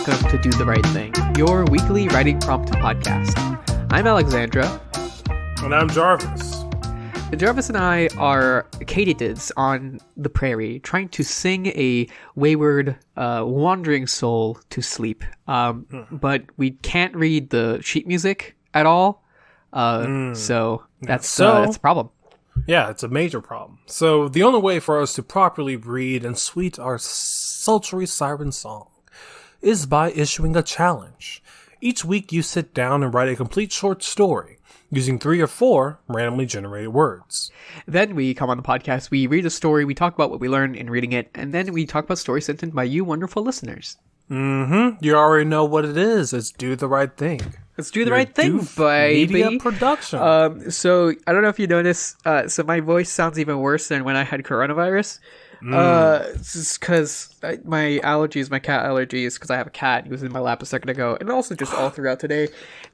welcome to Do the Right Thing, your weekly writing prompt podcast. I'm Alexandra. And I'm Jarvis. Jarvis and I are katydids on the prairie, trying to sing a wayward, wandering soul to sleep. But we can't read the sheet music at all, so that's a problem. Yeah, it's a major problem. So the only way for us to properly read and sweet our sultry siren song is by issuing a challenge. Each week you sit down and write a complete short story using 3 or 4 randomly generated words. Then we come on the podcast, we read a story, we talk about what we learned in reading it, and then we talk about stories sent in by you wonderful listeners. You already know what it is. It's Do the Right Thing. Let's do the right thing, baby. Media production. So I don't know if you noticed. So my voice sounds even worse than when I had coronavirus. It's because my allergies, my cat allergies, because I have a cat. He was in my lap a second ago, and also just all throughout today,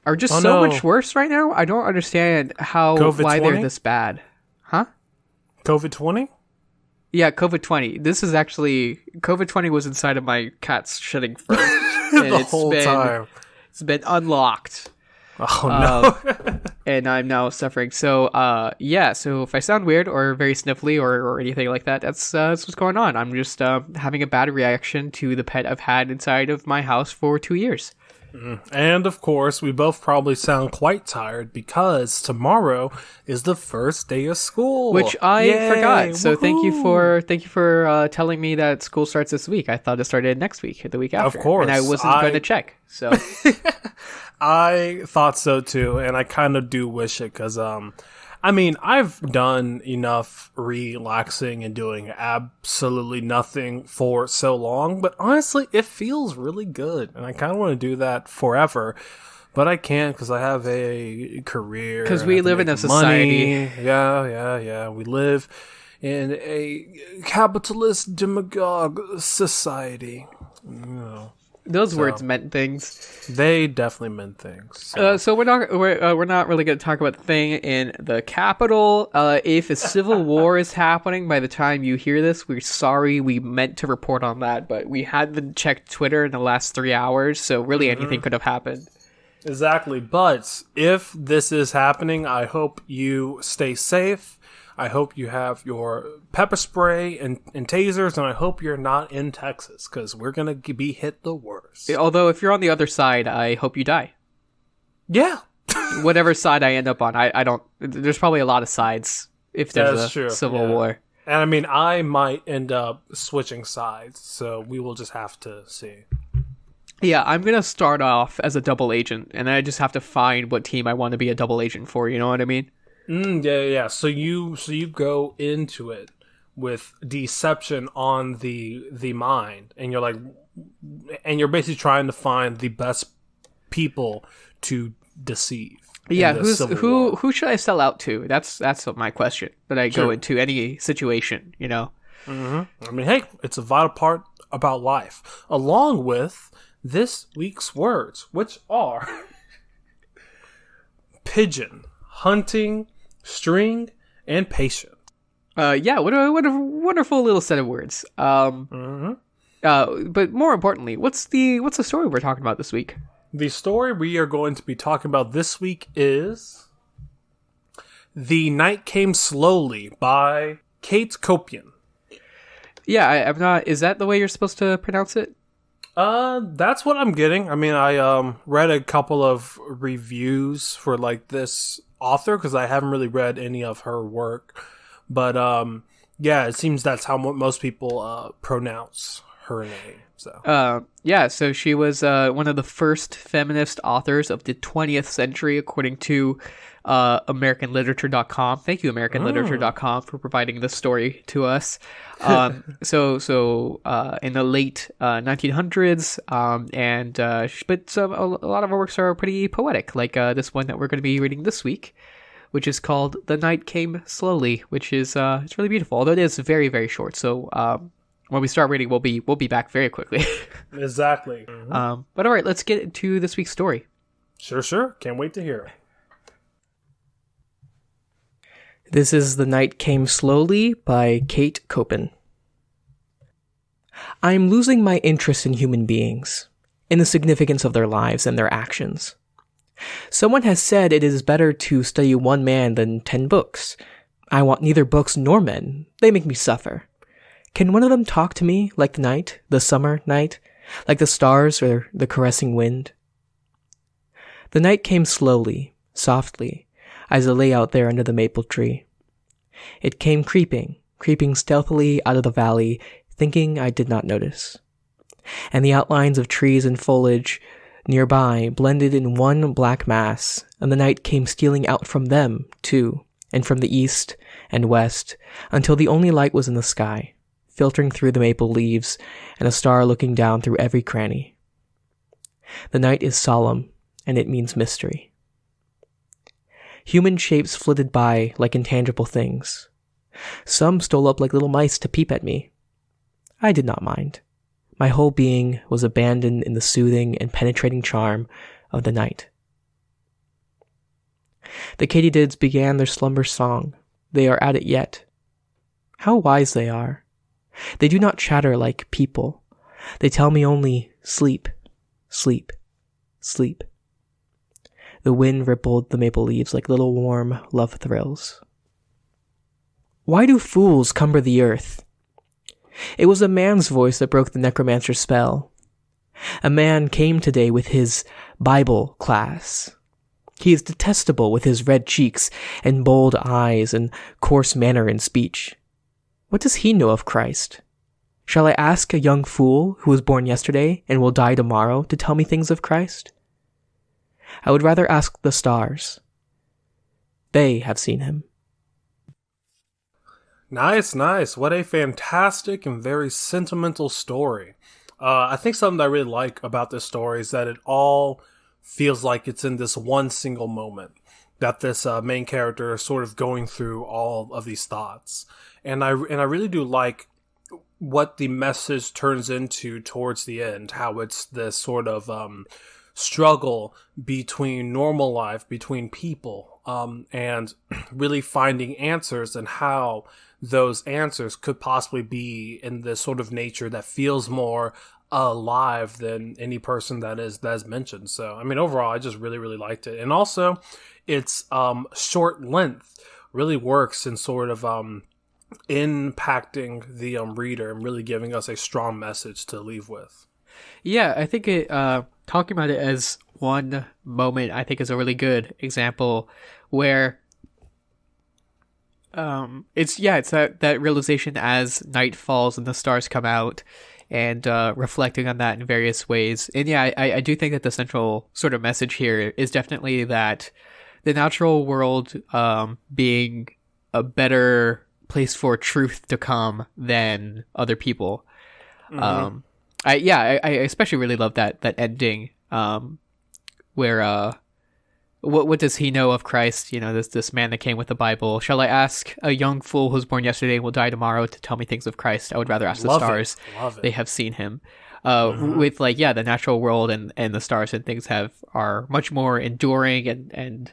are just much worse right now. I don't understand why they're this bad, huh? COVID-20. Yeah, COVID-20. This is actually COVID-20 was inside of my cat's shedding fur and the whole time. It's been unlocked. Oh, no. And I'm now suffering. So, so if I sound weird or very sniffly or anything like that, that's what's going on. I'm just having a bad reaction to the pet I've had inside of my house for 2 years. And, of course, we both probably sound quite tired because tomorrow is the first day of school. Which I forgot. So Woohoo! thank you for telling me that school starts this week. I thought it started next week, the week after. Of course. And I wasn't going to check, so... I thought so too, and I kind of do wish it because, I've done enough relaxing and doing absolutely nothing for so long, but honestly, it feels really good, and I kind of want to do that forever, but I can't because I have a career. Because we live in a society. Yeah. We live in a capitalist demagogue society. Those words meant things. They definitely meant things. So we're not really going to talk about the thing in the Capitol. If a civil war is happening by the time you hear this, we're sorry. We meant to report on that, but we hadn't checked Twitter in the last 3 hours, so really anything could have happened. Exactly. But if this is happening, I hope you stay safe. I hope you have your pepper spray and tasers, and I hope you're not in Texas, because we're going to be hit the worst. Although, if you're on the other side, I hope you die. Yeah. Whatever side I end up on, I don't... There's probably a lot of sides if there's civil war. And I might end up switching sides, so we will just have to see. Yeah, I'm going to start off as a double agent, and then I just have to find what team I want to be a double agent for, you know what I mean? Yeah. So you go into it with deception on the mind, and you're basically trying to find the best people to deceive. Yeah, who should I sell out to? That's my question. That I go into any situation, you know. Hey, it's a vital part about life, along with this week's words, which are pigeon, hunting, string, and patient. What a wonderful little set of words. But more importantly, what's the story we're talking about this week? The story we are going to be talking about this week is The Night Came Slowly by Kate Copian. Yeah, I'm not... Is that the way you're supposed to pronounce it? That's what I'm getting. I read a couple of reviews for this author because I haven't really read any of her work, but it seems that's how most people pronounce her name. So she was one of the first feminist authors of the 20th century, according to AmericanLiterature.com. Thank you, AmericanLiterature.com, for providing this story to us. So in the late 1900s, but a lot of her works are pretty poetic, like this one that we're going to be reading this week, which is called "The Night Came Slowly," which is it's really beautiful, although it is very, very short. So when we start reading, we'll be back very quickly. Exactly. But all right, let's get into this week's story. Sure. Can't wait to hear it. This is The Night Came Slowly by Kate Copian. I am losing my interest in human beings. in the significance of their lives and their actions. Someone has said it is better to study one man than 10 books. I want neither books nor men. They make me suffer. Can one of them talk to me like the night, the summer night, like the stars or the caressing wind? The night came slowly, softly, as I lay out there under the maple tree. It came creeping stealthily out of the valley, thinking I did not notice. And the outlines of trees and foliage nearby blended in one black mass, and the night came stealing out from them, too, and from the east and west, until the only light was in the sky, filtering through the maple leaves, and a star looking down through every cranny. The night is solemn, and it means mystery. Human shapes flitted by like intangible things. Some stole up like little mice to peep at me. I did not mind. My whole being was abandoned in the soothing and penetrating charm of the night. The katydids began their slumber song. They are at it yet. How wise they are. They do not chatter like people. They tell me only, sleep, sleep, sleep. The wind rippled the maple leaves like little warm love thrills. Why do fools cumber the earth? It was a man's voice that broke the necromancer's spell. A man came today with his Bible class. He is detestable with his red cheeks and bold eyes and coarse manner in speech. What does he know of Christ? Shall I ask a young fool who was born yesterday and will die tomorrow to tell me things of Christ? I would rather ask the stars. They have seen him. Nice, nice. What a fantastic and very sentimental story. I think something that I really like about this story is that it all feels like it's in this one single moment, that this main character is sort of going through all of these thoughts. And I really do like what the message turns into towards the end, how it's this sort of struggle between normal life, between people, and really finding answers, and how those answers could possibly be in this sort of nature that feels more alive than any person that is mentioned. So, I mean, overall, I just really, really liked it. And also, its short length really works in sort of impacting the reader and really giving us a strong message to leave with. Yeah, I think it talking about it as one moment, I think, is a really good example where it's that realization as night falls and the stars come out, and reflecting on that in various ways. And yeah, I do think that the central sort of message here is definitely that the natural world being a better place for truth to come than other people. Mm-hmm. I especially really love that ending where what does he know of Christ? You know, this man that came with the Bible. Shall I ask a young fool who's born yesterday and will die tomorrow to tell me things of Christ? I would rather ask the stars. They have seen him. With the natural world and the stars and things are much more enduring and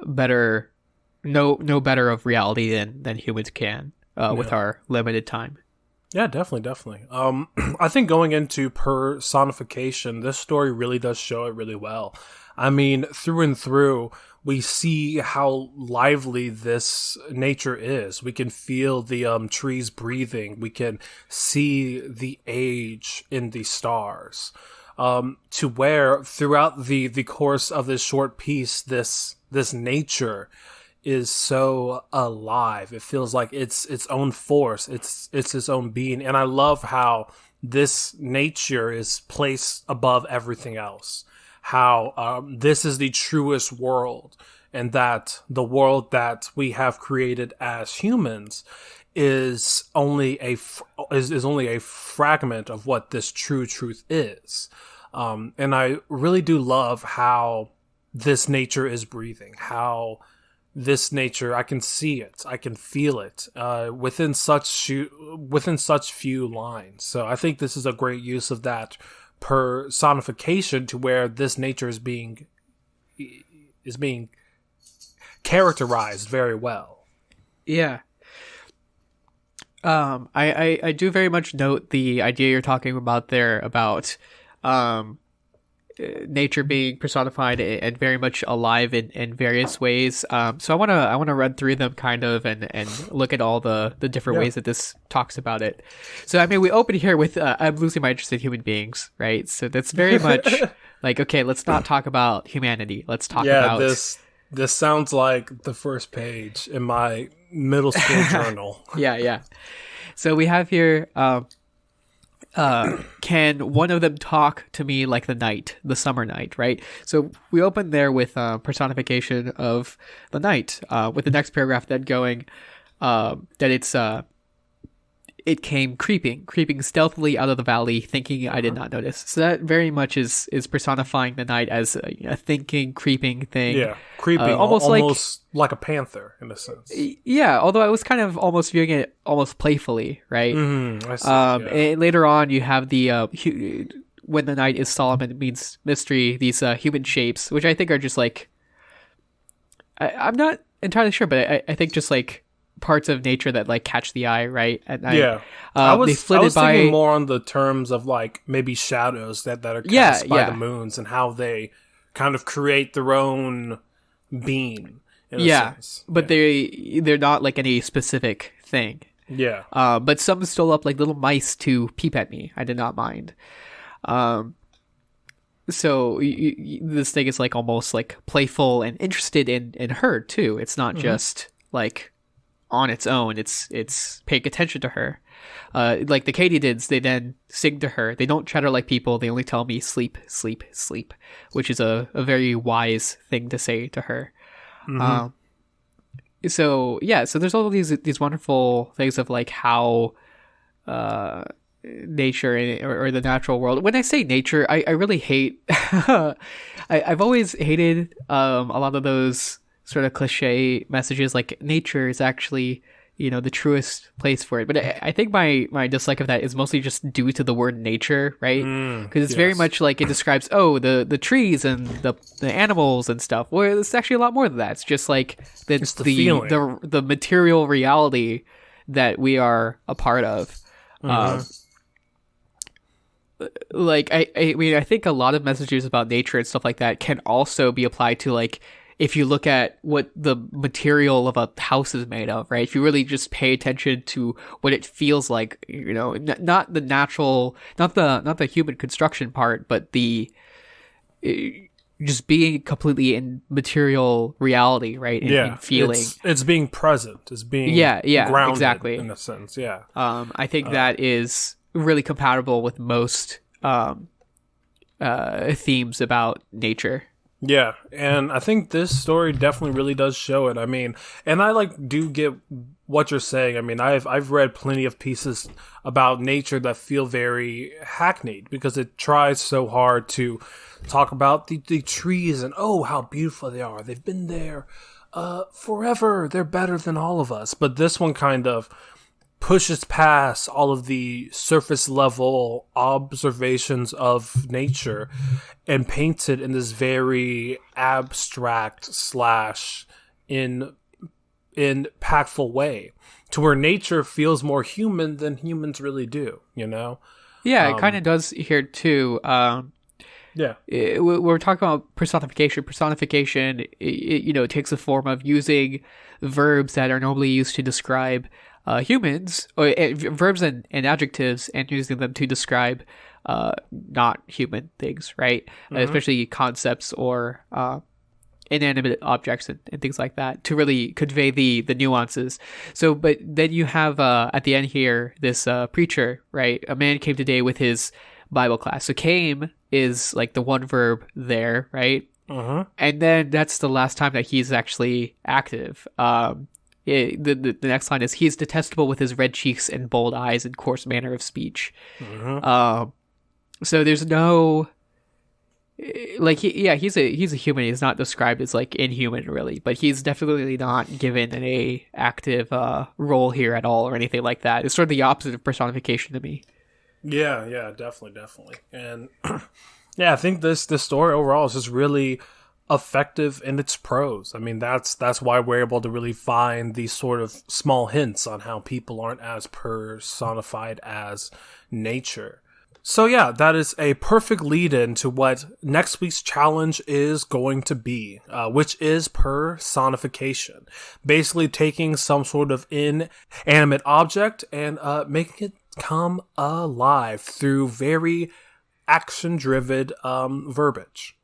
better, no better of reality than humans can with our limited time. Yeah, definitely. I think going into personification, this story really does show it really well. I mean, through and through, we see how lively this nature is. We can feel the trees breathing. We can see the age in the stars. To where throughout the course of this short piece, this nature is so alive. It feels like it's its own force. It's its own being. And I love how this nature is placed above everything else. How this is the truest world, and that the world that we have created as humans is only a fragment of what this true truth is. And I really do love how this nature is breathing, how this nature, I can see it, I can feel it within such few lines. So I think this is a great use of that personification, to where this nature is being characterized very well. Yeah. I do very much note the idea you're talking about there about nature being personified and very much alive in various ways. So I wanna run through them kind of and look at all the different ways that this talks about it. So I mean, we open here with I'm losing my interest in human beings, right? So that's very much like, okay, let's not talk about humanity. Let's talk about this sounds like the first page in my middle school journal. Yeah. So we have here. Can one of them talk to me like the summer night, right? So we open there with personification of the night, with the next paragraph then going that it came creeping stealthily out of the valley, thinking I did not notice. So that very much is personifying the night as a thinking, creeping thing. Yeah, creeping, almost like a panther in a sense. Yeah, although I was kind of almost viewing it almost playfully, right? I see, And later on, you have the when the night is solemn and it means mystery. These human shapes, which I think are just like I'm not entirely sure, but I think just like parts of nature that like catch the eye, right? At night. Yeah, I was thinking more on the terms of like maybe shadows that are cast by the moons and how they kind of create their own beam. In a sense. But they're not like any specific thing. Yeah. But some stole up like little mice to peep at me. I did not mind. So this thing is like almost like playful and interested in her too. It's not just like on its own. It's paying attention to her. Like the katydids, they then sing to her. They don't chatter like people. They only tell me sleep, sleep, sleep, which is a very wise thing to say to her. So there's all these wonderful things of like how nature or the natural world. When I say nature, I really hate I've always hated a lot of those sort of cliche messages like nature is actually the truest place for it. But I think my dislike of that is mostly just due to the word nature, right? Because it's very much like it describes the trees and the animals and stuff. Well, it's actually a lot more than that. It's just like the material reality that we are a part of. Like I mean, I think a lot of messages about nature and stuff like that can also be applied to like if you look at what the material of a house is made of, right? If you really just pay attention to what it feels like, not the natural, not the human construction part, but the just being completely in material reality, right? In feeling. It's being present. It's being grounded, exactly, in a sense. Yeah. I think that is really compatible with most themes about nature. Yeah, and I think this story definitely really does show it. I mean, and I do get what you're saying. I mean, I've read plenty of pieces about nature that feel very hackneyed because it tries so hard to talk about the trees and how beautiful they are. They've been there forever. They're better than all of us. But this one kind of pushes past all of the surface level observations of nature and paints it in this very abstract / impactful way to where nature feels more human than humans really do, Yeah, it kind of does here too. We're talking about personification. Personification, it takes the form of using verbs that are normally used to describe humans, or verbs and adjectives, and using them to describe not human things, right? Especially concepts or inanimate objects and things like that, to really convey the nuances. So, but then you have at the end here this preacher, right? A man came today with his Bible class. So came is like the one verb there, right? And then that's the last time that he's actually active. The next line is, he is detestable with his red cheeks and bold eyes and coarse manner of speech. So there's no he's a human. He's not described as like inhuman really, but he's definitely not given an active role here at all or anything like that. It's sort of the opposite of personification to me. Yeah, definitely. And I think this story overall is just really effective in its prose. I mean, that's why we're able to really find these sort of small hints on how people aren't as personified as nature. So yeah, that is a perfect lead-in to what next week's challenge is going to be, which is personification. Basically taking some sort of inanimate object and making it come alive through very action-driven verbiage.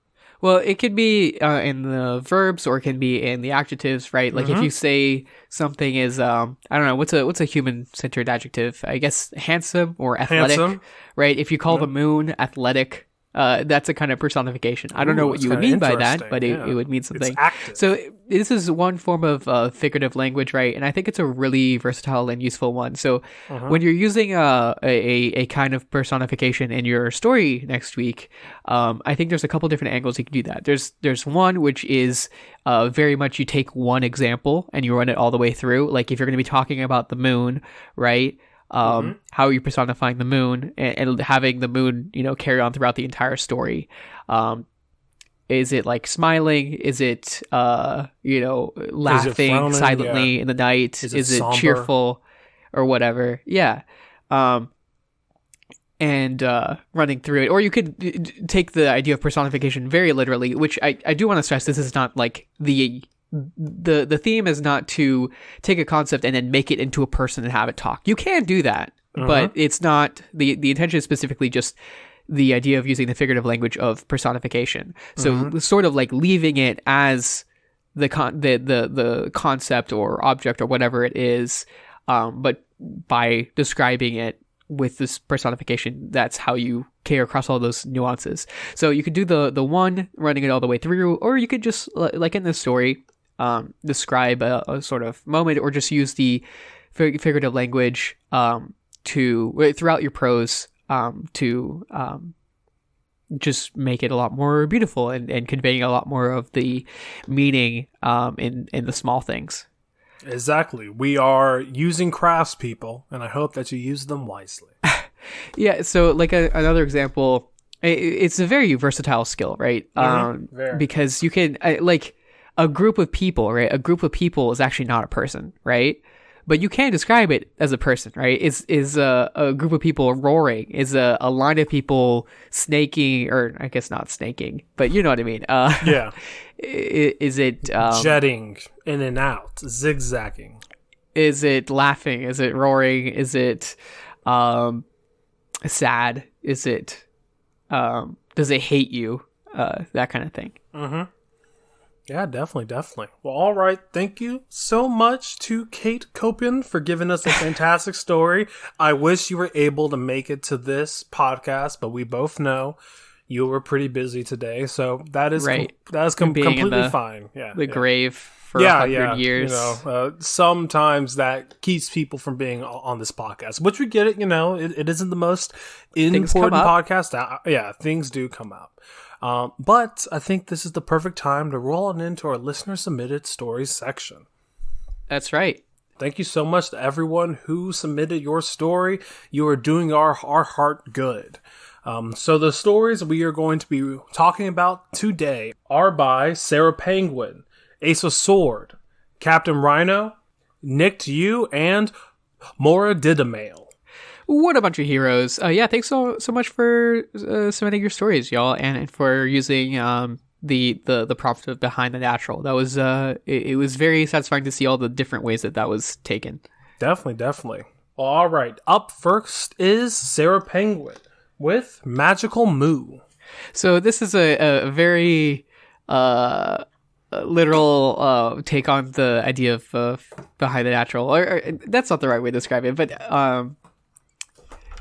Well, it could be in the verbs or it can be in the adjectives, right? Like if you say something is, I don't know, what's a human-centered adjective? I guess handsome or athletic, Handsome. right? If you call the moon athletic, that's a kind of personification. I don't know what you would mean by that, but it would mean something. It's active. So this is one form of figurative language, right? And I think it's a really versatile and useful one. So when you're using a kind of personification in your story next week, I think there's a couple different angles you can do that. There's one which is very much you take one example and you run it all the way through. Like if you're going to be talking about the moon, right? How are you personifying the moon and having the moon, carry on throughout the entire story? Is it like smiling? Is it, laughing frowning? silently in the night? Is Is it it somber? cheerful or whatever? Yeah. And running through it. Or you could take the idea of personification very literally, which I do want to stress this is not like the theme is not to take a concept and then make it into a person and have it talk. You can do that, but it's not the intention is specifically just the idea of using the figurative language of personification. So sort of like leaving it as the concept or object or whatever it is, but by describing it with this personification, that's how you carry across all those nuances. So you could do the one running it all the way through, or you could just like in this story, describe a sort of moment, or just use the figurative language to throughout your prose to just make it a lot more beautiful and conveying a lot more of the meaning in the small things. Exactly. We are using craftspeople, and I hope that you use them wisely. Yeah. So like another example, it's a very versatile skill, right? Very. Because you can like a group of people, right? A group of people is actually not a person, right? But you can describe it as a person, right? Is a group of people roaring? Is a line of people snaking, or I guess not snaking, but you know what I mean? Yeah. Is it Jetting in and out, zigzagging. Is it laughing? Is it roaring? Is it sad? Is it does it hate you? That kind of thing. Yeah, definitely. Well, all right. Thank you so much to Kate Copian for giving us a fantastic story. I wish you were able to make it to this podcast, but we both know you were pretty busy today, so that is right. That is completely fine. Yeah, the grave for 100 years. Sometimes that keeps people from being on this podcast, which we get it. It isn't the most important podcast. Things do come up. But I think this is the perfect time to roll on into our listener submitted stories section. That's right. Thank you so much to everyone who submitted your story. You are doing our heart good. So the stories we are going to be talking about today are by Sarah Penguin, Ace of Sword, Captain Rhino, Nicked You, and Mora Didamail. What a bunch of heroes. Thanks so much for submitting your stories, y'all, and for using the prompt of Behind the Natural. That was it was very satisfying to see all the different ways that was taken. Definitely. All right. Up first is Sarah Penguin with Magical Moo. So this is a very literal take on the idea of Behind the Natural. Or that's not the right way to describe it, but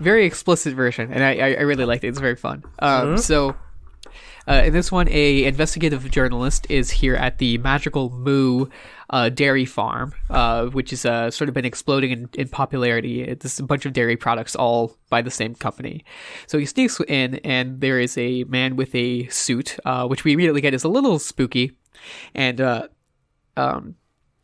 very explicit version, and I really liked it. It's very fun. So in this one, a investigative journalist is here at the Magical Moo dairy farm, which is sort of been exploding in popularity. It's a bunch of dairy products all by the same company. So he sneaks in, and there is a man with a suit, which we immediately get is a little spooky. And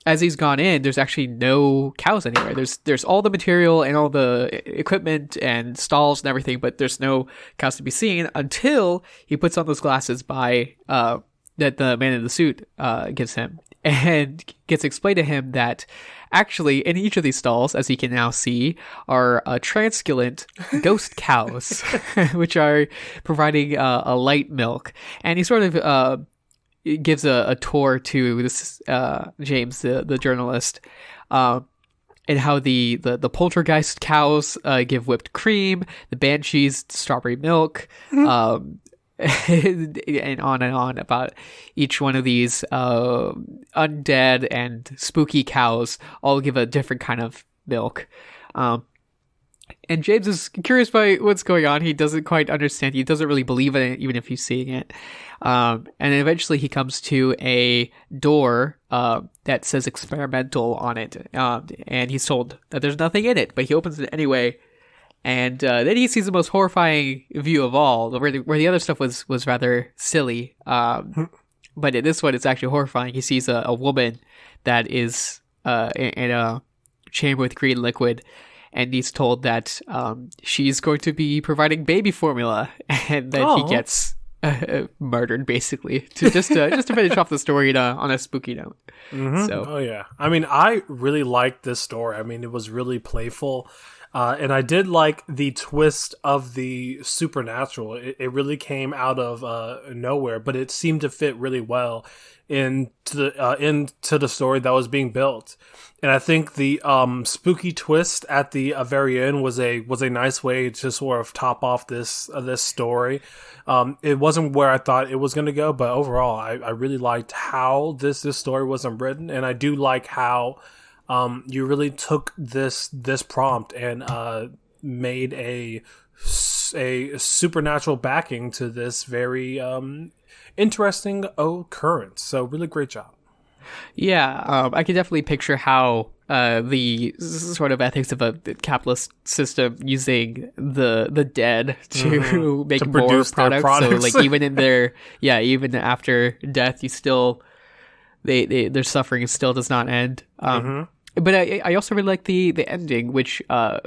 as he's gone in, there's actually no cows anywhere. There's all the material and all the equipment and stalls and everything, but there's no cows to be seen until he puts on those glasses that the man in the suit gives him. and gets explained to him that actually in each of these stalls, as he can now see, are transculent ghost cows, which are providing a light milk. And he sort of gives a tour to this James, the journalist, and how the poltergeist cows give whipped cream, the banshees strawberry milk, and on about each one of these undead and spooky cows all give a different kind of milk. And James is curious by what's going on. He doesn't quite understand. He doesn't really believe in it, even if he's seeing it. And eventually he comes to a door that says experimental on it. And he's told that there's nothing in it, but he opens it anyway. And then he sees the most horrifying view of all, where the other stuff was rather silly. But in this one, it's actually horrifying. He sees a woman that is in a chamber with green liquid, and he's told that she's going to be providing baby formula, and then he gets murdered, basically, to just to finish off the story on a spooky note. Mm-hmm. So, yeah. I mean, I really liked this story. I mean, it was really playful. And I did like the twist of the supernatural. It really came out of nowhere, but it seemed to fit really well into the story that was being built. And I think the spooky twist at the very end was a nice way to sort of top off this story. It wasn't where I thought it was going to go, but overall, I really liked how this story was written, and I do like how you really took this prompt and made a supernatural backing to this very interesting occurrence. So really great job. Yeah, I can definitely picture how the sort of ethics of a capitalist system using the dead to make more products. So like even after death, you still their suffering still does not end. But I also really like the ending, which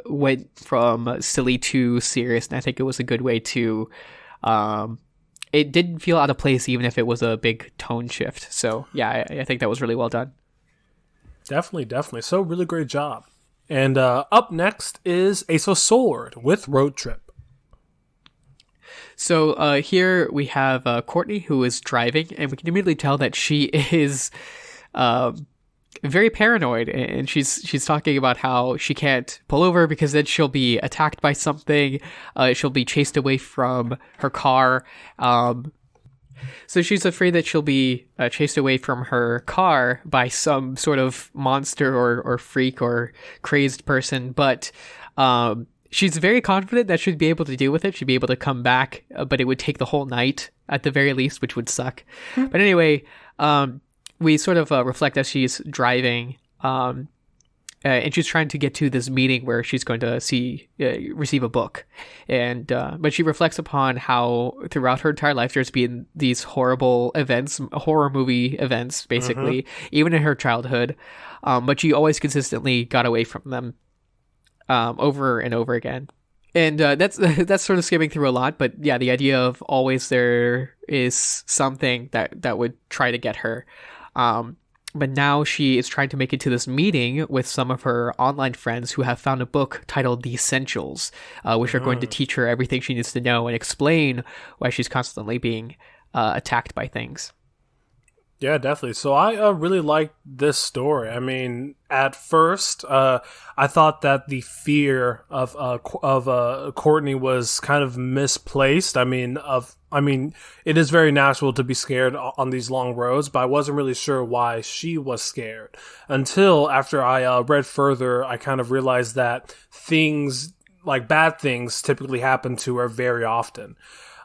went from silly to serious, and I think it was a good way to. It didn't feel out of place, even if it was a big tone shift. So yeah, I think that was really well done. Definitely. So really great job. And up next is Ace of Sword with Road Trip. So here we have Courtney, who is driving, and we can immediately tell that she is very paranoid, and she's talking about how she can't pull over because then she'll be attacked by something. She'll be chased away from her car. So she's afraid that she'll be chased away from her car by some sort of monster or freak or crazed person. But she's very confident that she'd be able to deal with it. She'd be able to come back, but it would take the whole night at the very least, which would suck. But anyway, we sort of reflect as she's driving, and she's trying to get to this meeting where she's going to receive a book. And but she reflects upon how throughout her entire life there's been these horrible events, horror movie events, basically, even in her childhood. But she always consistently got away from them over and over again. And that's sort of skimming through a lot, but yeah, the idea of always there is something that would try to get her. But now she is trying to make it to this meeting with some of her online friends who have found a book titled The Essentials, which are going to teach her everything she needs to know and explain why she's constantly being attacked by things. Yeah, definitely. So I really liked this story. I mean, at first, I thought that the fear of Courtney was kind of misplaced. I mean, it is very natural to be scared on these long roads, but I wasn't really sure why she was scared until after I read further. I kind of realized that things like bad things typically happen to her very often,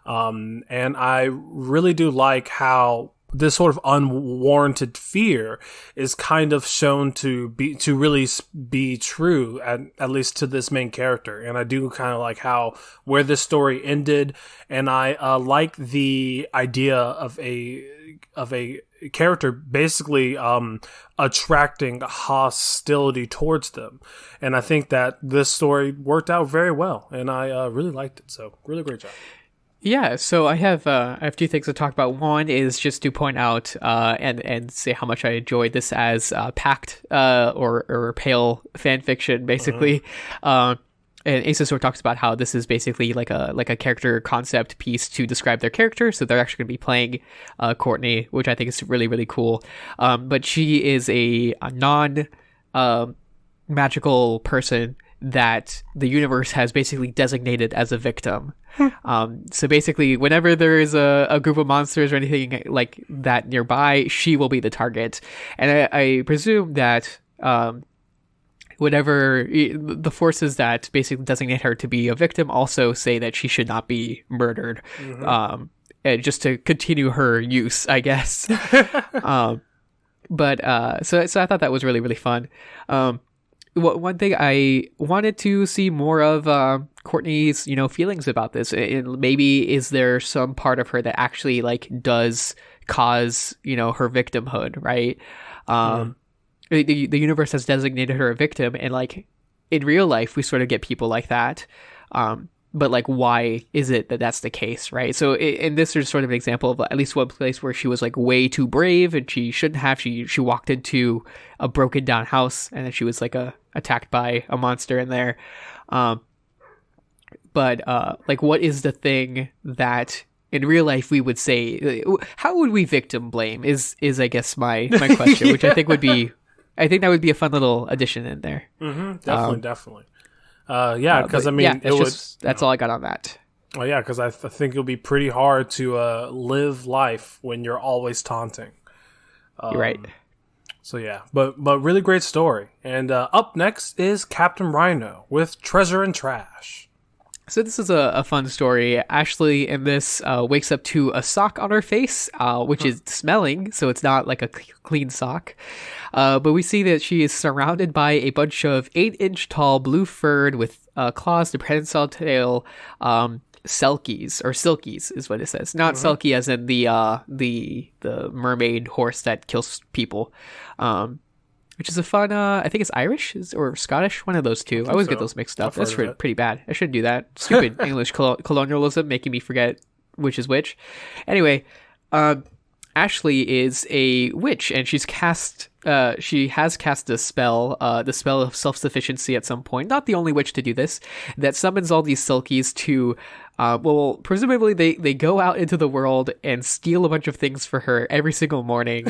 and I really do like how this sort of unwarranted fear is kind of shown to really be true, at least to this main character. And I do kind of like where this story ended, and I like the idea of a character basically attracting hostility towards them. And I think that this story worked out very well, and I really liked it. So really great job. Yeah, so I have two things to talk about. One is just to point out and say how much I enjoyed this as packed or pale fan fiction, basically. And Ace Sword talks about how this is basically like a character concept piece to describe their character. So they're actually going to be playing Courtney, which I think is really, really cool. But she is a non magical person that the universe has basically designated as a victim. So basically, whenever there is a group of monsters or anything like that nearby, she will be the target. And I presume that whatever the forces that basically designate her to be a victim also say that she should not be murdered, just to continue her use, I guess. But so I thought that was really, really fun. One thing I wanted to see more of Courtney's, feelings about this. And maybe is there some part of her that actually like does cause, her victimhood, right? The universe has designated her a victim, and like in real life, we sort of get people like that. But like, why is it that that's the case, right? So, and this is sort of an example of at least one place where she was like way too brave, and she shouldn't have. She walked into a broken down house, and then she was like attacked by a monster in there. But like, what is the thing that in real life we would say? How would we victim blame? Is I guess my question, Yeah. which I think would be a fun little addition in there. Definitely. Yeah, because I mean, that's all I got on that. Oh yeah, because I think it'll be pretty hard to live life when you're always taunting. You're right. So yeah, but really great story. And up next is Captain Rhino with Treasure and Trash. So this is a fun story. Ashley in this wakes up to a sock on her face, which is smelling, so it's not like a clean sock. But we see that she is surrounded by a bunch of 8-inch tall, blue-furred with claws to prehensile tail selkies, or silkies is what it says. Not selkie as in the mermaid horse that kills people. Which is a fun, I think it's Irish or Scottish, one of those two. I always get those mixed up. That's pretty bad. I shouldn't do that. Stupid English colonialism making me forget which is which. Anyway, Ashley is a witch, and she has cast a spell, the spell of self-sufficiency at some point. Not the only witch to do this, that summons all these silkies to, presumably they go out into the world and steal a bunch of things for her every single morning,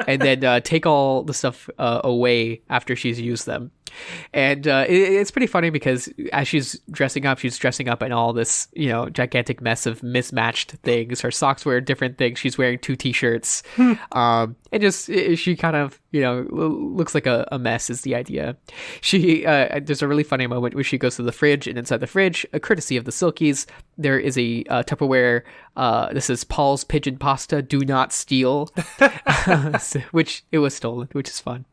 and then take all the stuff away after she's used them. And it's pretty funny because as she's dressing up in all this, gigantic mess of mismatched things. Her socks wear different things. She's wearing 2 t-shirts. And just, she kind of, looks like a mess is the idea. There's a really funny moment where she goes to the fridge, and inside the fridge, courtesy of the Silkies, there is a Tupperware, this is Paul's Pigeon Pasta, do not steal, which it was stolen, which is fun.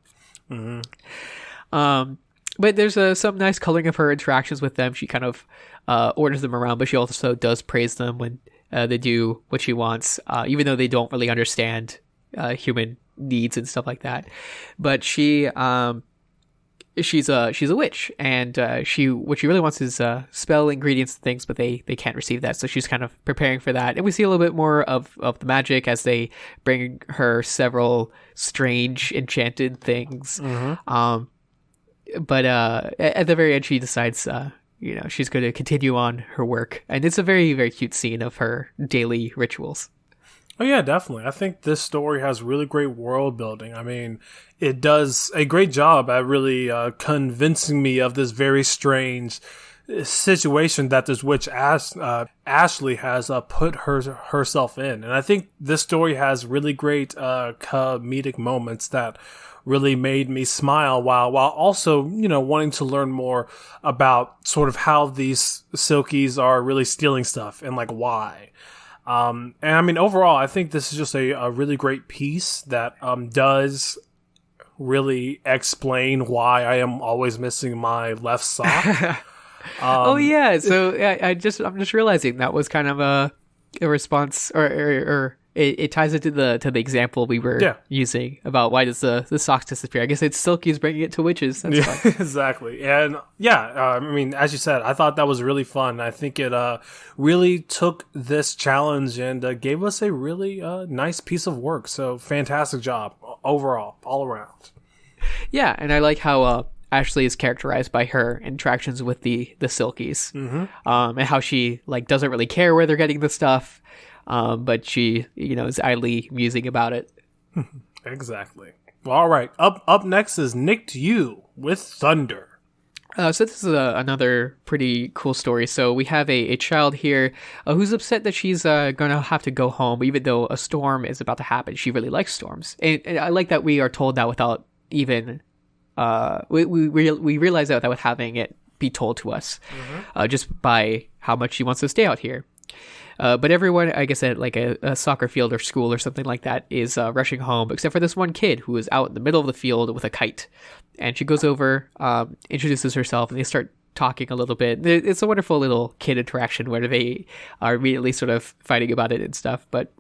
But there's some nice coloring of her interactions with them. She kind of orders them around, but she also does praise them when they do what she wants, even though they don't really understand human needs and stuff like that. But she's a witch, and what she really wants is spell ingredients and things, but they can't receive that. So she's kind of preparing for that, and we see a little bit more of the magic as they bring her several strange enchanted things. But at the very end, she decides, she's going to continue on her work. And it's a very, very cute scene of her daily rituals. Oh, yeah, definitely. I think this story has really great world building. I mean, it does a great job at really convincing me of this very strange situation that this witch Ashley has put herself in. And I think this story has really great comedic moments that really made me smile while also, wanting to learn more about sort of how these Silkies are really stealing stuff and like why. And I mean, overall, I think this is just a really great piece that does really explain why I am always missing my left sock. Oh yeah, so I'm just realizing that was kind of a response or it ties into the example we were using about why does the socks disappear. I guess it's Silky's bringing it to witches. That's fun. Exactly. And I mean, as you said, I thought that was really fun. I think it really took this challenge and gave us a really nice piece of work. So fantastic job overall, all around. Yeah, and I like how Ashley is characterized by her interactions with the Silkies, and how she like doesn't really care where they're getting the stuff. But she, is idly musing about it. Exactly. Well, all right. Up next is Nicked You with Thunder. So this is another pretty cool story. So we have a child here who's upset that she's going to have to go home, even though a storm is about to happen. She really likes storms. And I like that we are told that without even... we realize that without having it be told to us, just by how much she wants to stay out here. But everyone, I guess, at like a soccer field or school or something like that is rushing home, except for this one kid who is out in the middle of the field with a kite. And she goes over, introduces herself, and they start talking a little bit. It's a wonderful little kid interaction where they are immediately sort of fighting about it and stuff. But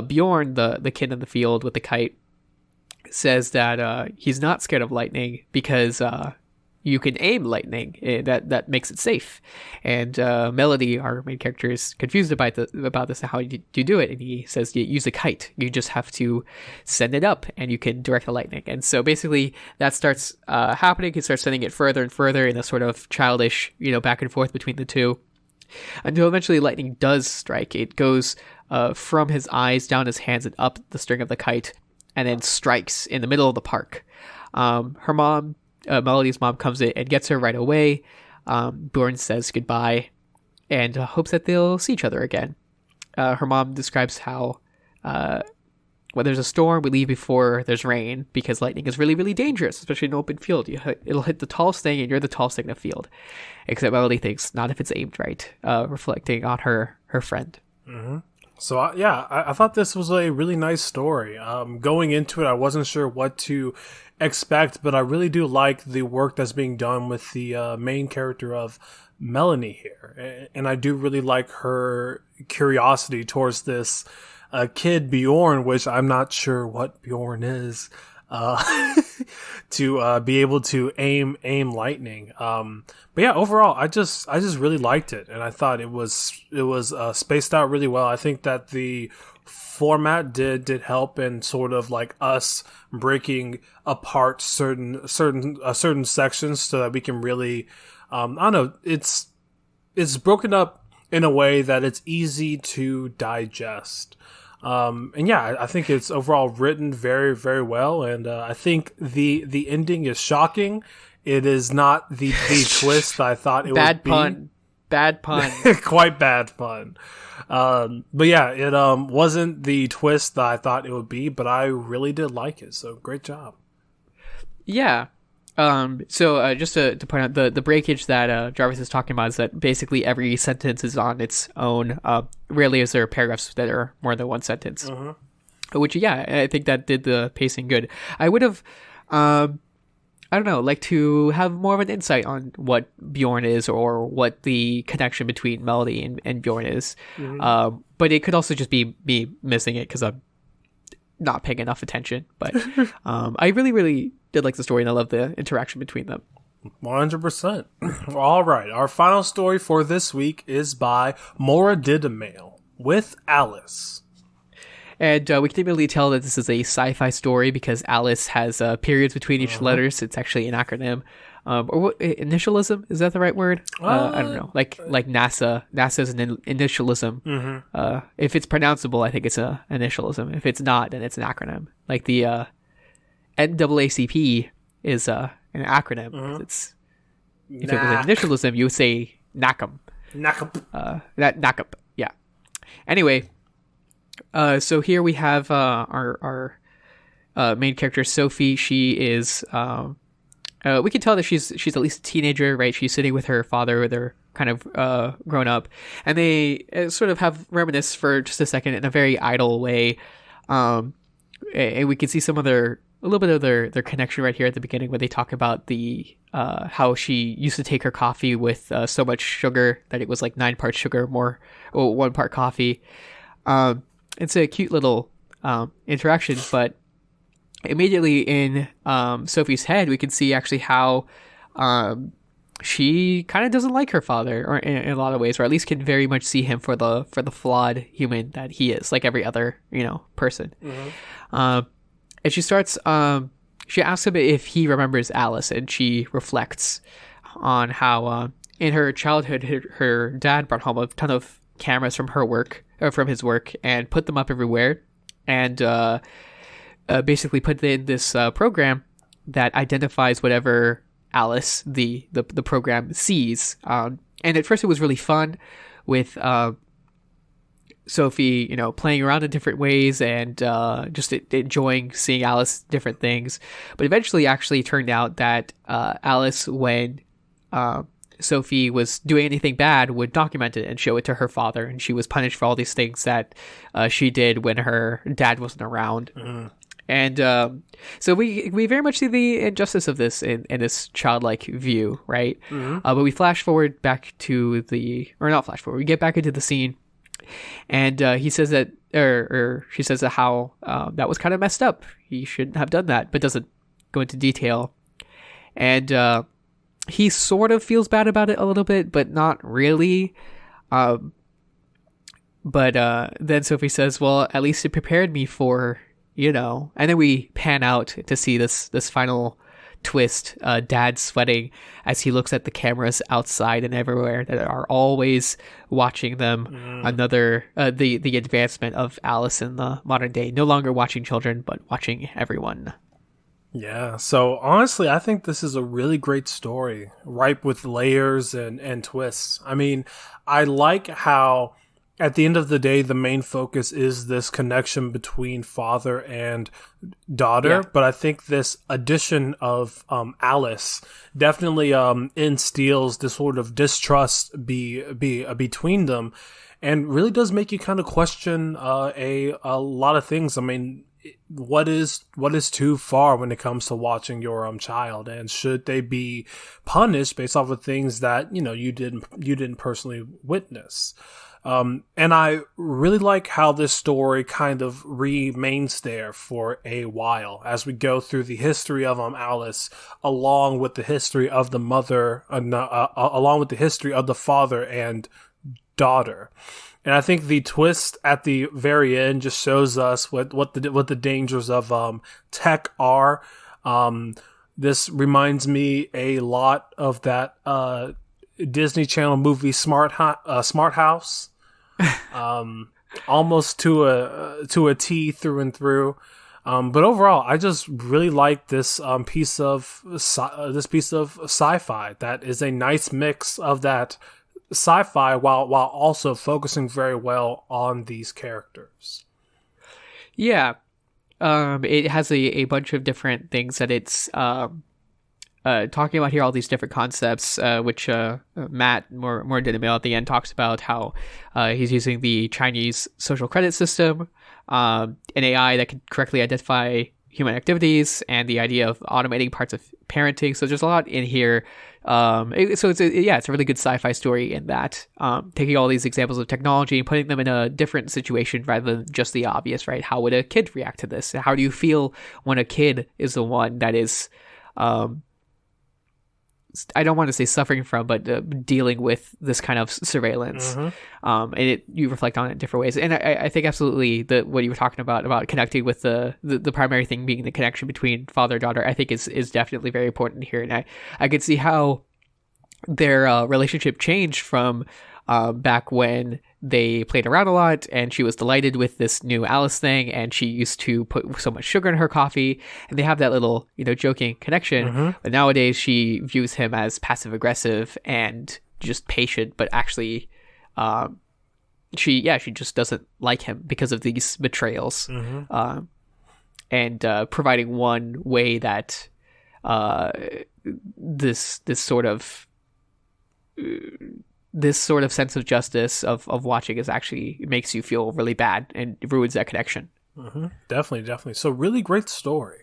Bjorn, the kid in the field with the kite, says that he's not scared of lightning because you can aim lightning. That makes it safe. And Melody, our main character, is confused about this and how you do it. And he says you use a kite. You just have to send it up and you can direct the lightning. And so basically that starts happening. He starts sending it further and further in a sort of childish, back and forth between the two, until eventually lightning does strike. It goes from his eyes, down his hands, and up the string of the kite, and then strikes in the middle of the park. Her mom, Melody's mom, comes in and gets her right away. Bjorn says goodbye and hopes that they'll see each other again. Her mom describes how when there's a storm, we leave before there's rain because lightning is really, really dangerous, especially in an open field. It'll hit the tallest thing and you're the tallest thing in the field. Except Melody thinks, not if it's aimed right, reflecting on her friend. Mm-hmm. So, I thought this was a really nice story. Going into it, I wasn't sure what to expect, but I really do like the work that's being done with the main character of Melanie here. And I do really like her curiosity towards this kid, Bjorn, which I'm not sure what Bjorn is, to be able to aim lightning. But yeah, overall, I just really liked it, and I thought it was spaced out really well. I think that the format did help in sort of like us breaking apart certain sections so that we can really, I don't know, it's broken up in a way that it's easy to digest. And yeah, I think it's overall written very, very well. And I think the ending is shocking. It is not the twist I thought it would be. Bad pun. Quite bad pun. But yeah, it wasn't the twist that I thought it would be, but I really did like it. So great job. Yeah. So just to point out, the breakage that Jarvis is talking about is that basically every sentence is on its own. Rarely is there paragraphs that are more than one sentence. Which, yeah, I think that did the pacing good. I would have, I don't know, like to have more of an insight on what Bjorn is or what the connection between Melody and Bjorn is. But it could also just be me missing it because I'm not paying enough attention. But I really, really did like the story, and I love the interaction between them. 100%. All right. Our final story for this week is by Maura Diddamail with Alice. And we can immediately tell that this is a sci-fi story because Alice has periods between each letters. It's actually an acronym. Or what, initialism? Is that the right word? I don't know. Like NASA. NASA is an initialism. If it's pronounceable, I think it's an initialism. If it's not, then it's an acronym. Like the NAACP is an acronym. It's if it was an initialism, you would say NACM. NACM. Yeah. Anyway. So here we have our main character, Sophie. She is we can tell that she's at least a teenager, right? She's sitting with her father. They're kind of grown up, and they sort of have reminisce for just a second in a very idle way. And we can see a little bit of their connection right here at the beginning when they talk about the how she used to take her coffee with so much sugar that it was like 9 parts sugar, 1 part coffee. it's a cute little interaction, but immediately in Sophie's head, we can see actually how she kind of doesn't like her father, or in a lot of ways, or at least can very much see him for the flawed human that he is, like every other person. And she starts. She asks him if he remembers Alice, and she reflects on how in her childhood her dad brought home a ton of cameras from her work, or from his work, and put them up everywhere, and basically put in this program that identifies whatever Alice, the program, sees. And at first it was really fun with Sophie, playing around in different ways and just enjoying seeing Alice different things. But eventually actually turned out that Alice, when Sophie was doing anything bad, would document it and show it to her father, and she was punished for all these things that she did when her dad wasn't around. And so we very much see the injustice of this in this childlike view, right? But we flash forward back to not flash forward, we get back into the scene, and he says that, or she says that how that was kind of messed up. He shouldn't have done that, but doesn't go into detail. And he sort of feels bad about it a little bit, but not really. But then Sophie says, well, at least it prepared me for, and then we pan out to see this final twist. Dad sweating as he looks at the cameras outside and everywhere that are always watching them. Another, the advancement of Alice in the modern day, no longer watching children, but watching everyone. Yeah, so honestly, I think this is a really great story, ripe with layers and twists. I mean, I like how at the end of the day, the main focus is this connection between father and daughter. But I think this addition of Alice definitely instills this sort of distrust between them, and really does make you kind of question a lot of things. I mean, what is too far when it comes to watching your child, and should they be punished based off of things that you didn't personally witness? And I really like how this story kind of remains there for a while as we go through the history of Alice, along with the history of the mother, along with the history of the father and daughter. And I think the twist at the very end just shows us what the dangers of tech are. This reminds me a lot of that Disney Channel movie Smart House. Almost to a T through and through. But overall, I just really like this piece of sci-fi that is a nice mix of that sci-fi while also focusing very well on these characters. Yeah. It has a bunch of different things that it's talking about here, all these different concepts, which Matt more did at the end talks about how he's using the Chinese social credit system, an AI that can correctly identify human activities, and the idea of automating parts of parenting. So there's a lot in here. It's a really good sci-fi story in that, taking all these examples of technology and putting them in a different situation rather than just the obvious, right? How would a kid react to this? How do you feel when a kid is the one that is, I don't want to say suffering from, but dealing with this kind of surveillance. And you reflect on it in different ways. And I think absolutely what you were talking about connecting with the primary thing being the connection between father and daughter, I think is definitely very important here. And I could see how their relationship changed from back when they played around a lot and she was delighted with this new Alice thing, and she used to put so much sugar in her coffee, and they have that little joking connection. But nowadays she views him as passive aggressive and just patient, but actually she just doesn't like him because of these betrayals. And providing one way that this sort of sense of justice of watching is actually makes you feel really bad and ruins that connection. Definitely. So really great story.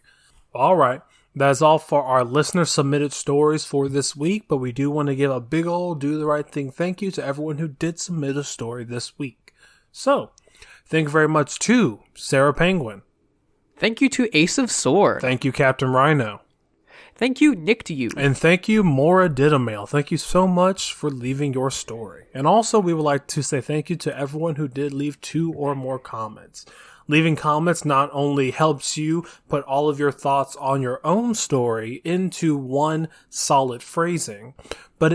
All right. That's all for our listener submitted stories for this week, but we do want to give a big old do the right thing thank you to everyone who did submit a story this week. So Thank you very much to Sarah Penguin. Thank you to Ace of Sword. Thank you, Captain Rhino. Thank you, Nick to you. And thank you, Maura Diddamail. Thank you so much for leaving your story. And also, we would like to say thank you to everyone who did leave 2 or more comments. Leaving comments not only helps you put all of your thoughts on your own story into one solid phrasing, but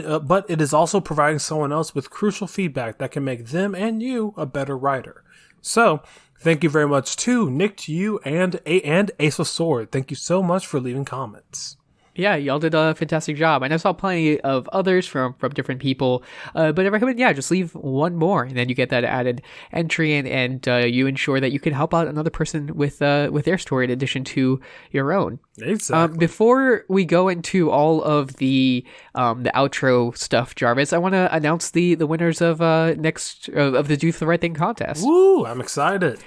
it is also providing someone else with crucial feedback that can make them and you a better writer. So, thank you very much to Nick, to you, and Ace of Sword. Thank you so much for leaving comments. Yeah, y'all did a fantastic job. And I saw plenty of others from different people. But I recommend, just leave one more. And then you get that added entry and you ensure that you can help out another person with their story in addition to your own. Exactly. Before we go into all of the outro stuff, Jarvis, I want to announce the winners of of the Do the Right Thing contest. Woo! I'm excited.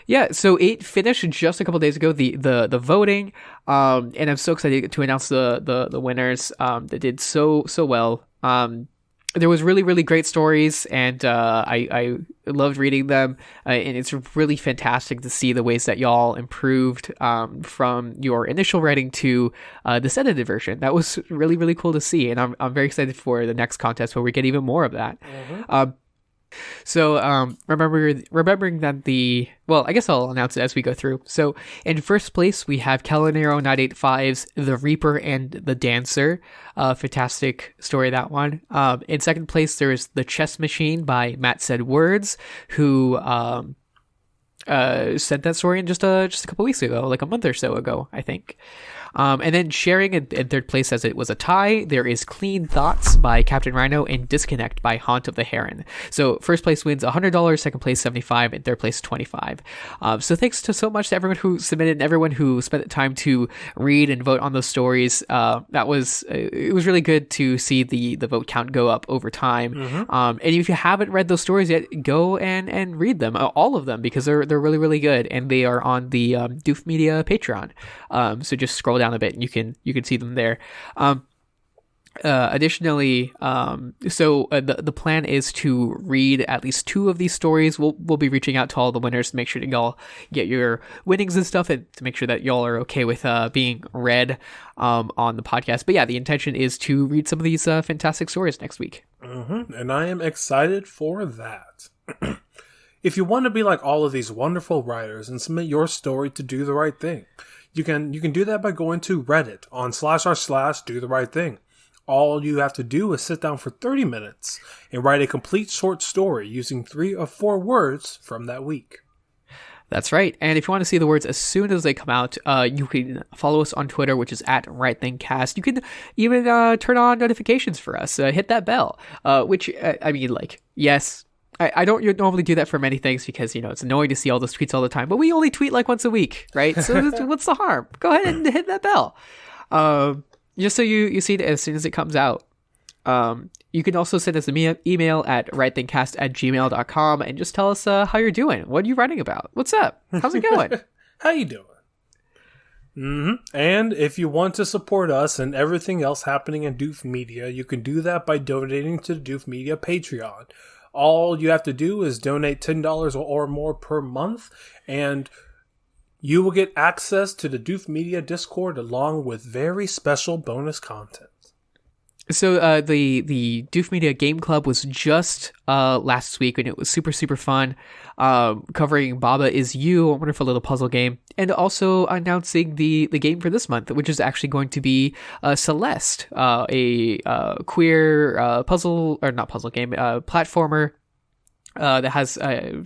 Yeah, so it finished just a couple days ago, the voting, and I'm so excited to announce the winners that did so well. There was really, really great stories, and I loved reading them, and it's really fantastic to see the ways that y'all improved from your initial writing to this edited version. That was really, really cool to see, and I'm very excited for the next contest where we get even more of that. Mm-hmm. So, remembering that I guess I'll announce it as we go through. So, in first place, we have Calinero 985's The Reaper and the Dancer. Fantastic story, that one. In second place, there is The Chess Machine by Matt Said Words, who, sent that story in just a couple weeks ago, like a month or so ago, I think. And then sharing in third place, as it was a tie, there is Clean Thoughts by Captain Rhino and Disconnect by Haunt of the Heron. So first place wins $100, second place $75, and third place $25. So thanks so much to everyone who submitted and everyone who spent the time to read and vote on those stories. It was really good to see the vote count go up over time. Mm-hmm. And if you haven't read those stories yet, go and read them, all of them, because they're really, really good, and they are on the Doof Media Patreon. So just scroll down a bit and you can see them there. Additionally, the plan is to read at least 2 of these stories. We'll be reaching out to all the winners to make sure that y'all get your winnings and stuff, and to make sure that y'all are okay with being read on the podcast. But yeah, the intention is to read some of these fantastic stories next week. Mm-hmm. And I am excited for that. If you want to be like all of these wonderful writers and submit your story to Do the Right Thing, you can do that by going to Reddit on /r/Do the Right Thing. All you have to do is sit down for 30 minutes and write a complete short story using 3 or 4 words from that week. That's right. And if you want to see the words as soon as they come out, you can follow us on Twitter, which is @RightThingCast. You can even turn on notifications for us. Hit that bell, yes. I don't normally do that for many things because, it's annoying to see all those tweets all the time, but we only tweet like once a week, right? So what's the harm? Go ahead and hit that bell. Just so you see it as soon as it comes out. You can also send us an email at rightthingcast@gmail.com and just tell us how you're doing. What are you writing about? What's up? How's it going? How you doing? Mm-hmm. And if you want to support us and everything else happening in Doof Media, you can do that by donating to the Doof Media Patreon. All you have to do is donate $10 or more per month, and you will get access to the Doof Media Discord along with very special bonus content. So the Doof Media Game Club was just last week, and it was super, super fun, covering Baba Is You, a wonderful little puzzle game, and also announcing the game for this month, which is actually going to be Celeste, a queer puzzle, or not puzzle game, platformer. That has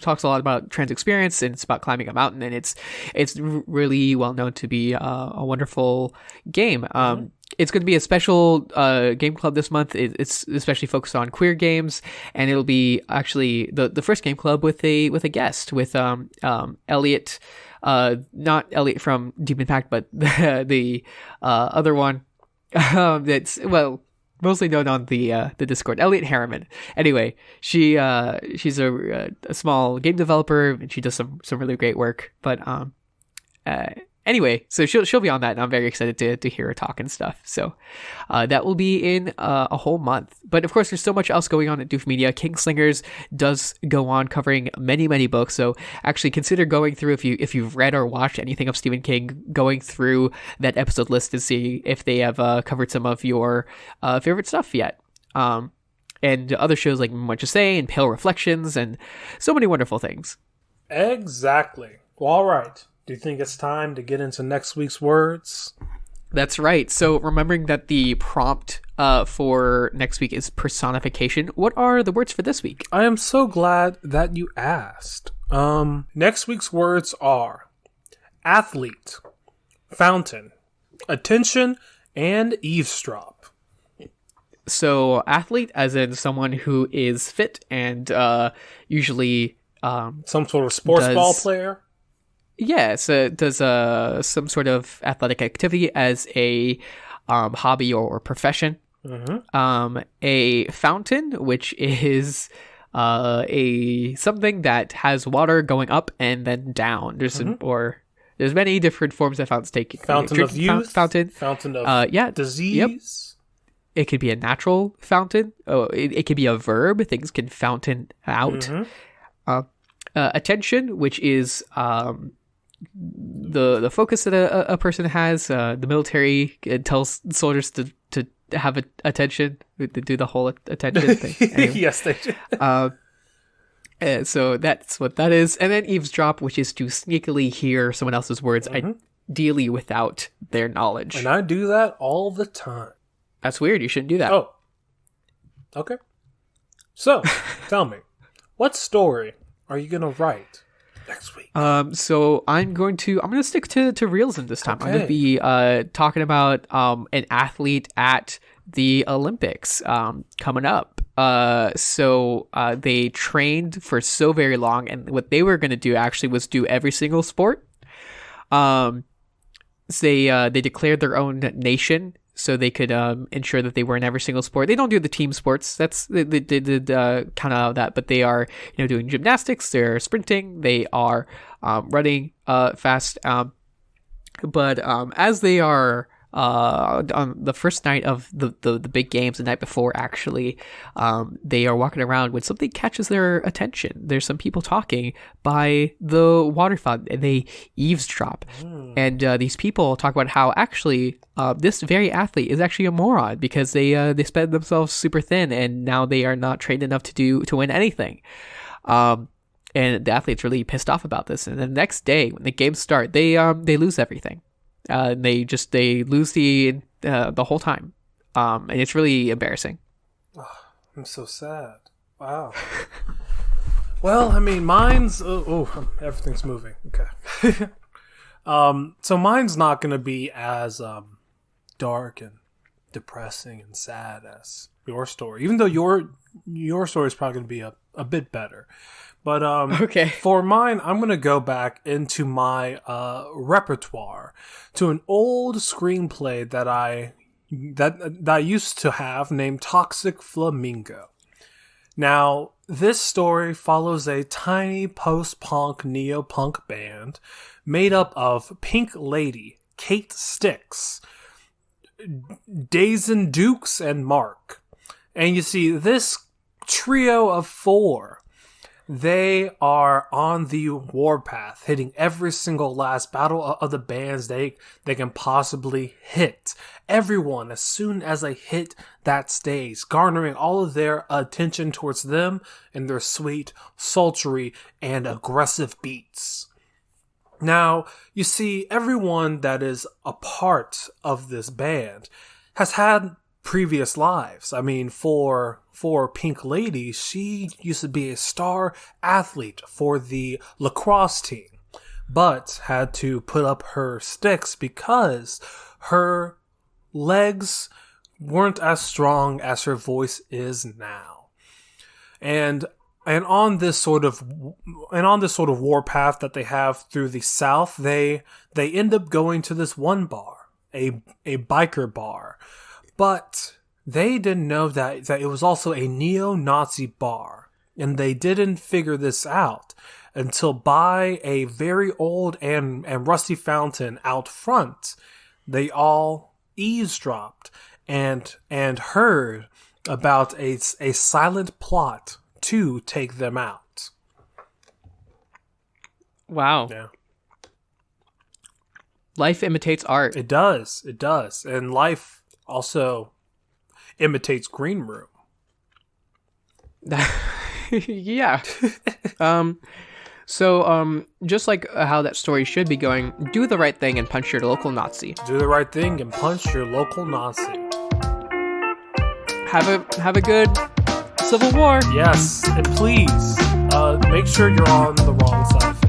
talks a lot about trans experience, and it's about climbing a mountain, and it's really well known to be a wonderful game. It's going to be a special game club this month. It's especially focused on queer games, and it'll be actually the first game club with a guest, with Elliot, not Elliot from Deep Impact, but the other one that's mostly known on the Discord, Elliot Harriman. Anyway, she's a small game developer, and she does some really great work. But Anyway, so she'll be on that, and I'm very excited to hear her talk and stuff. So that will be in a whole month. But of course, there's so much else going on at Doof Media. Kingslingers does go on covering many, many books. So actually consider going through, if you've read or watched anything of Stephen King, going through that episode list to see if they have covered some of your favorite stuff yet. And other shows like What You Say and Pale Reflections and so many wonderful things. Exactly. Well, all right. Do you think it's time to get into next week's words? That's right. So remembering that the prompt for next week is personification, what are the words for this week? I am so glad that you asked. Next week's words are athlete, fountain, attention, and eavesdrop. So athlete as in someone who is fit and usually... some sort of sports ball player? Yes, does some sort of athletic activity as a hobby or profession. Mm-hmm. A fountain, which is something that has water going up and then down. There's there's many different forms that fountains take. Fountain of youth, fountain of disease. Yep. It could be a natural fountain. It could be a verb. Things can fountain out. Mm-hmm. Attention, which is the focus that a person has. The military tells soldiers to have attention, to do the whole attention thing. Anyway. Yes, they do. So that's what that is. And then eavesdrop, which is to sneakily hear someone else's words, ideally without their knowledge. And I do that all the time. That's weird. You shouldn't do that. Oh. Okay. So, tell me, what story are you going to write next week? So I'm going to stick to realism this time. Okay. I'm going to be talking about an athlete at the Olympics coming up. So they trained for so very long, and what they were going to do actually was do every single sport. They declared their own nation so they could ensure that they were in every single sport. They don't do the team sports. They did kind of that, but they are doing gymnastics. They're sprinting. They are running fast. But as they are on the first night of the big games, the night before actually, they are walking around when something catches their attention. There's some people talking by the water fountain, and they eavesdrop. And these people talk about how actually this very athlete is actually a moron because they spread themselves super thin, and now they are not trained enough to win anything. And the athlete's really pissed off about this. And the next day, when the games start, they lose everything. They lose the whole time, and it's really embarrassing. Oh, I'm so sad. Wow. Well, I mean, mine's everything's moving. Okay. So mine's not going to be as dark and depressing and sad as your story, even though your story is probably going to be a bit better. But okay. For mine, I'm going to go back into my repertoire to an old screenplay that I used to have named Toxic Flamingo. Now, this story follows a tiny post-punk, neo-punk band made up of Pink Lady, Kate Styx, Dazen Dukes, and Mark. And you see, this trio of four, they are on the warpath, hitting every single last battle of the bands they can possibly hit. Everyone, as soon as they hit that stage, garnering all of their attention towards them and their sweet, sultry, and aggressive beats. Now, you see, everyone that is a part of this band has had previous lives. I mean, for Pink Lady, she used to be a star athlete for the lacrosse team, but had to put up her sticks because her legs weren't as strong as her voice is now. And on this sort of warpath that they have through the South, they end up going to this one bar, a biker bar. But they didn't know that it was also a neo-Nazi bar, and they didn't figure this out until by a very old and rusty fountain out front, they all eavesdropped and heard about a silent plot to take them out. Wow. Yeah. Life imitates art. It does. It does. And life also imitates Green Room. Yeah. So just like how that story should be going, do the right thing and punch your local Nazi. Do the right thing and punch your local Nazi. Have a good Civil War. Yes, and please make sure you're on the wrong side.